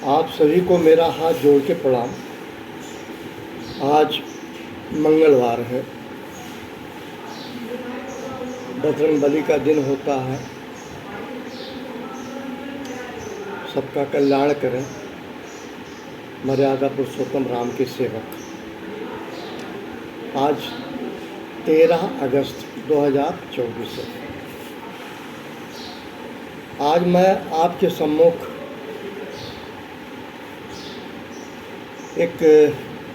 आप सभी को मेरा हाथ जोड़ के प्रणाम। आज मंगलवार है, बजरंगबली का दिन होता है। सबका कल्याण करें, मर्यादा पुरुषोत्तम राम के सेवक। आज 13 अगस्त 2024 है। आज मैं आपके सम्मुख एक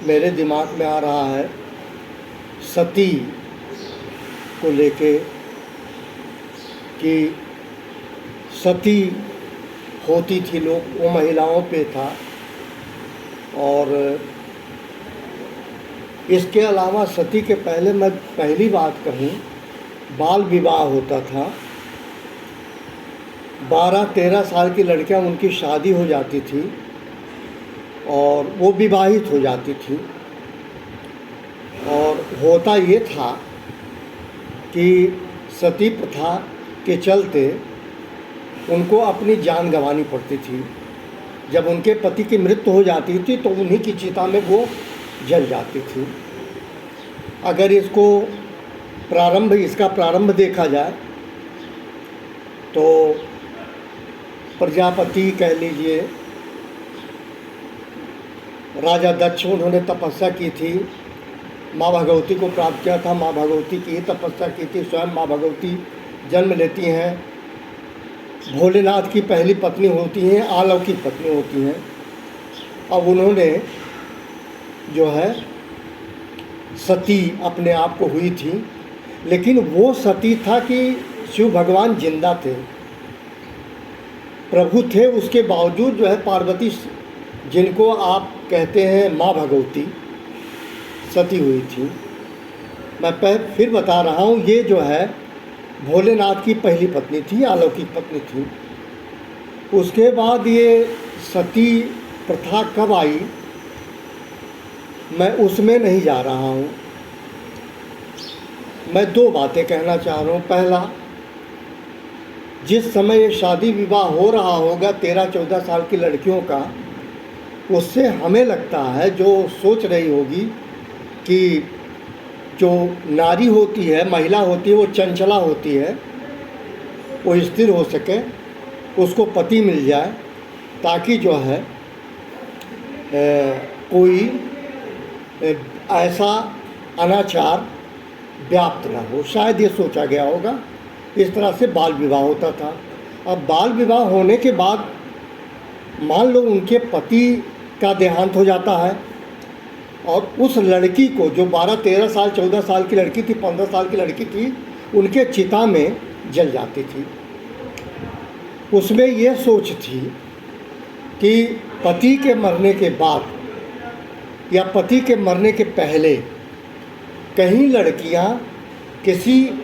मेरे दिमाग में आ रहा है सती को लेके कि सती होती थी, लोग वो महिलाओं पे था। और इसके अलावा सती के पहले मैं पहली बात कहूँ, बाल विवाह होता था। 12-13 साल की लड़कियां, उनकी शादी हो जाती थी और वो विवाहित हो जाती थी। और होता ये था कि सती प्रथा के चलते उनको अपनी जान गंवानी पड़ती थी। जब उनके पति की मृत्यु हो जाती थी तो उन्हीं की चिता में वो जल जाती थी। अगर इसका प्रारंभ देखा जाए तो प्रजापति कह लीजिए, राजा दक्ष, उन्होंने तपस्या की थी, माँ भगवती को प्राप्त किया था। माँ भगवती की ही तपस्या की थी। स्वयं माँ भगवती जन्म लेती हैं, भोलेनाथ की पहली पत्नी होती हैं, अलौकिक पत्नी होती हैं। अब उन्होंने जो है सती अपने आप को हुई थी, लेकिन वो सती था कि शिव भगवान जिंदा थे, प्रभु थे। उसके बावजूद जो है पार्वती, जिनको आप कहते हैं माँ भगवती, सती हुई थी। मैं फिर बता रहा हूँ, ये जो है भोलेनाथ की पहली पत्नी थी, अलौकिक पत्नी थी। उसके बाद ये सती प्रथा कब आई, मैं उसमें नहीं जा रहा हूँ। मैं 2 बातें कहना चाह रहा हूँ। पहला, जिस समय ये शादी विवाह हो रहा होगा 13-14 साल की लड़कियों का, उससे हमें लगता है, जो सोच रही होगी कि जो नारी होती है, महिला होती है, वो चंचला होती है, वो स्थिर हो सके, उसको पति मिल जाए, ताकि जो है कोई ऐसा अनाचार व्याप्त ना हो। शायद ये सोचा गया होगा। इस तरह से बाल विवाह होता था। अब बाल विवाह होने के बाद मान लो उनके पति का देहांत हो जाता है और उस लड़की को, जो 12-13 साल 14 साल की लड़की थी, 15 साल की लड़की थी, उनके चिता में जल जाती थी। उसमें यह सोच थी कि पति के मरने के बाद या पति के मरने के पहले कहीं लड़कियां किसी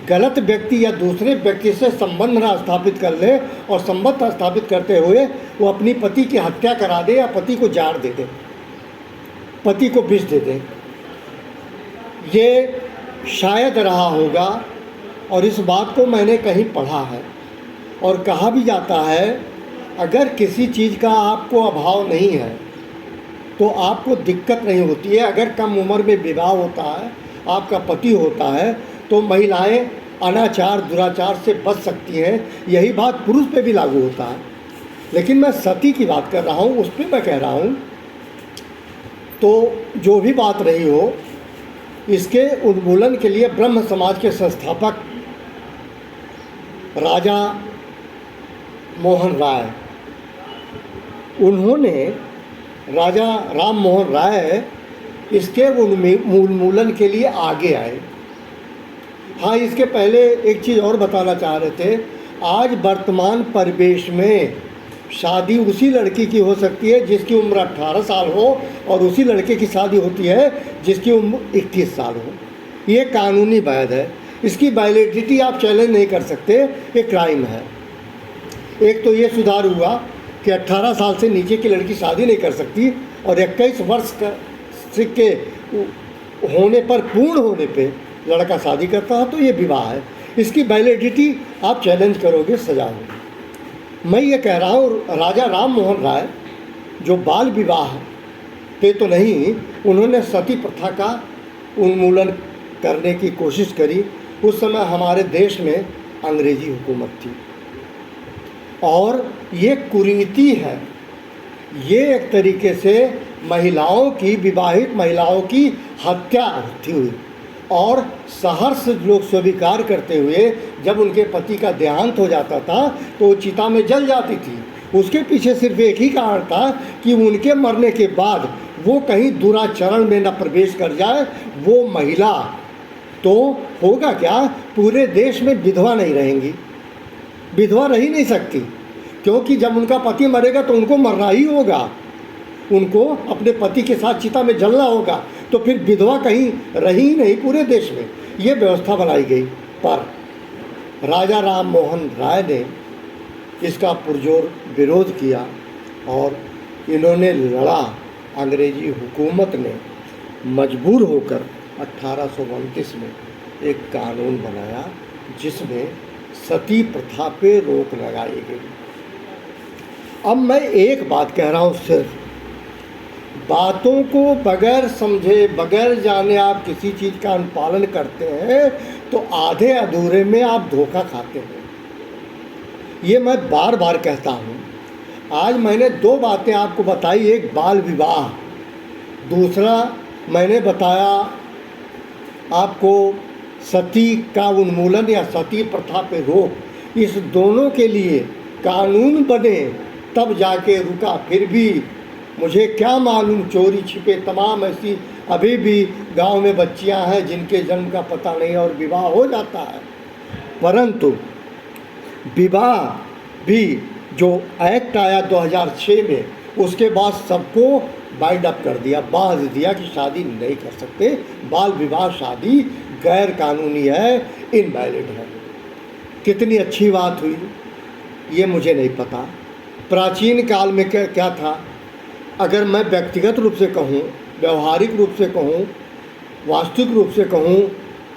गलत व्यक्ति या दूसरे व्यक्ति से संबंध ना स्थापित कर ले, और संबंध स्थापित करते हुए वो अपनी पति की हत्या करा दे या पति को जार दे दे, पति को विष दे दे। ये शायद रहा होगा, और इस बात को मैंने कहीं पढ़ा है। और कहा भी जाता है, अगर किसी चीज़ का आपको अभाव नहीं है तो आपको दिक्कत नहीं होती है। अगर कम उम्र में विवाह होता है, आपका पति होता है, तो महिलाएं अनाचार दुराचार से बच सकती हैं। यही बात पुरुष पे भी लागू होता है। लेकिन मैं सती की बात कर रहा हूँ, उस पर मैं कह रहा हूँ। तो जो भी बात रही हो, इसके उन्मूलन के लिए ब्रह्म समाज के संस्थापक राजा मोहन राय, उन्होंने, राजा राम मोहन राय, इसके उन्मूलन के लिए आगे आए। हाँ, इसके पहले एक चीज़ और बताना चाह रहे थे। आज वर्तमान परिवेश में शादी उसी लड़की की हो सकती है जिसकी उम्र 18 साल हो, और उसी लड़के की शादी होती है जिसकी उम्र 21 साल हो। ये कानूनी वैध है। इसकी वैलिडिटी आप चैलेंज नहीं कर सकते, ये क्राइम है। एक तो ये सुधार हुआ कि 18 साल से नीचे की लड़की शादी नहीं कर सकती, और 21 वर्ष के होने पर, पूर्ण होने पे लड़का शादी करता है, तो ये विवाह है। इसकी वैलिडिटी आप चैलेंज करोगे, सजा होगी। मैं ये कह रहा हूँ, राजा राम मोहन राय जो बाल विवाह पे तो नहीं, उन्होंने सती प्रथा का उन्मूलन करने की कोशिश करी। उस समय हमारे देश में अंग्रेजी हुकूमत थी और ये कुरीति है, ये एक तरीके से महिलाओं की, विवाहित महिलाओं की हत्या होती हुई और सहर्ष लोग स्वीकार करते हुए जब उनके पति का देहांत हो जाता था तो वो चिता में जल जाती थी। उसके पीछे सिर्फ एक ही कारण था कि उनके मरने के बाद वो कहीं दुराचरण में न प्रवेश कर जाए वो महिला। तो होगा क्या, पूरे देश में विधवा नहीं रहेंगी, विधवा रह ही नहीं सकती, क्योंकि जब उनका पति मरेगा तो उनको मरना ही होगा, उनको अपने पति के साथ चिता में जलना होगा, तो फिर विधवा कहीं रही ही नहीं पूरे देश में। ये व्यवस्था बनाई गई, पर राजा राम मोहन राय ने इसका पुरजोर विरोध किया और इन्होंने लड़ा। अंग्रेजी हुकूमत ने मजबूर होकर 1829 में एक कानून बनाया जिसमें सती प्रथा पे रोक लगाई गई। अब मैं एक बात कह रहा हूँ, सिर्फ बातों को बगैर समझे, बगैर जाने आप किसी चीज़ का अनुपालन करते हैं तो आधे अधूरे में आप धोखा खाते हैं। ये मैं बार बार कहता हूँ। आज मैंने दो बातें आपको बताई, एक बाल विवाह, दूसरा मैंने बताया आपको सती का उन्मूलन या सती प्रथा पे रोक। इस दोनों के लिए कानून बने तब जाके रुका। फिर भी मुझे क्या मालूम, चोरी छिपे तमाम ऐसी अभी भी गांव में बच्चियां हैं जिनके जन्म का पता नहीं और विवाह हो जाता है। परंतु विवाह भी जो एक्ट आया 2006 में, उसके बाद सबको बाइंड अप कर दिया, बांध दिया कि शादी नहीं कर सकते, बाल विवाह शादी गैर कानूनी है, इनवैलिड है। कितनी अच्छी बात हुई ये मुझे नहीं पता। प्राचीन काल में क्या था, अगर मैं व्यक्तिगत रूप से कहूँ, व्यवहारिक रूप से कहूँ, वास्तविक रूप से कहूँ,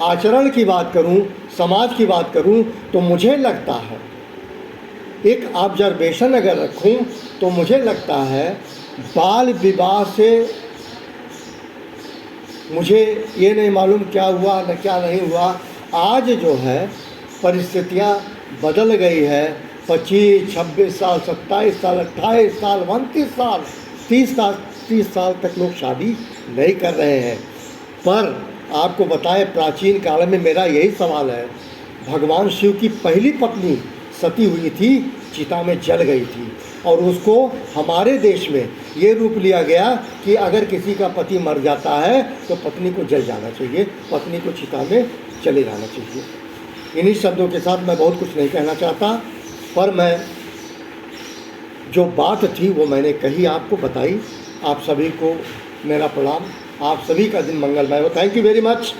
आचरण की बात करूँ, समाज की बात करूँ, तो मुझे लगता है, एक ऑब्जर्वेशन अगर रखूं तो मुझे लगता है बाल विवाह से, मुझे ये नहीं मालूम क्या हुआ न क्या नहीं हुआ, आज जो है परिस्थितियां बदल गई है। 25, 26 साल, 27 साल, 28 साल, 29 साल, 30 साल तक लोग शादी नहीं कर रहे हैं। पर आपको बताएं, प्राचीन काल में मेरा यही सवाल है, भगवान शिव की पहली पत्नी सती हुई थी, चिता में जल गई थी, और उसको हमारे देश में ये रूप लिया गया कि अगर किसी का पति मर जाता है तो पत्नी को जल जाना चाहिए, पत्नी को चिता में चले जाना चाहिए। इन्हीं शब्दों के साथ मैं बहुत कुछ नहीं कहना चाहता, पर मैं जो बात थी वो मैंने कही, आपको बताई। आप सभी को मेरा प्रणाम, आप सभी का दिन मंगलमय हो। Thank you very much.